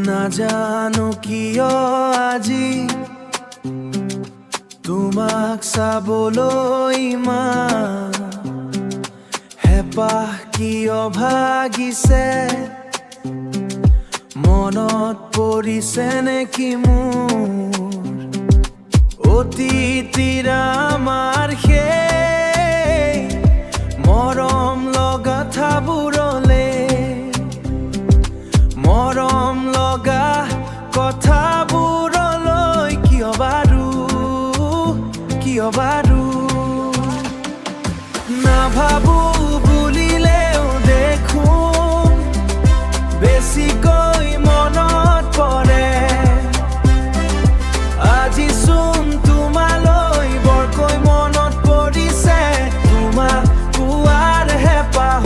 নাজানো কিয় আজি তোমাক চাবলৈ ইমান হেঁপাহ কিয় ভাগিছে মনত পৰিছে নেকি মোৰ অতীতিৰ আমাৰ সেই মৰম লগা ঠাবোৰলে মৰম লগা কথাবোৰলৈ কিয় বাৰু নাভাবো বুলিলেও দেখোন বেছিকৈ মনত পৰে আজি চোন তোমালৈ বৰকৈ মনত পৰিছে তোমাক পোৱাৰ হেঁপাহ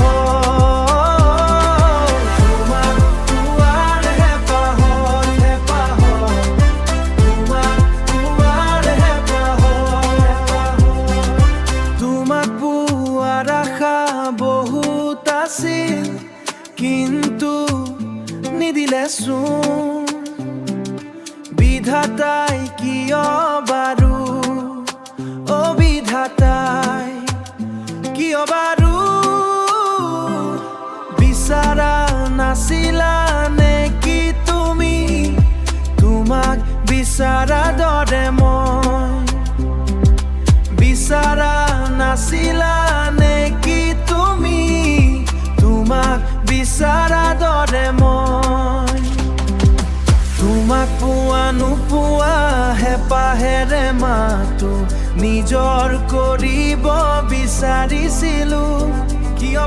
বহুত আছিল কিন্তু নিদিলেচোন বিধাতাই কিয় বাৰু বিধাতাই কিয় বাৰু বিচৰা নাছিলা নেকি তুমি তোমাক বিচৰা দৰে মই বিচৰা নাছিলা নেকি তুমি তোমাক বিচৰা দৰে মই তোমাক পোৱা নোপোৱা হেঁপাহেৰে মাতো নিজৰ কৰিব বিচাৰিছিলো কিয়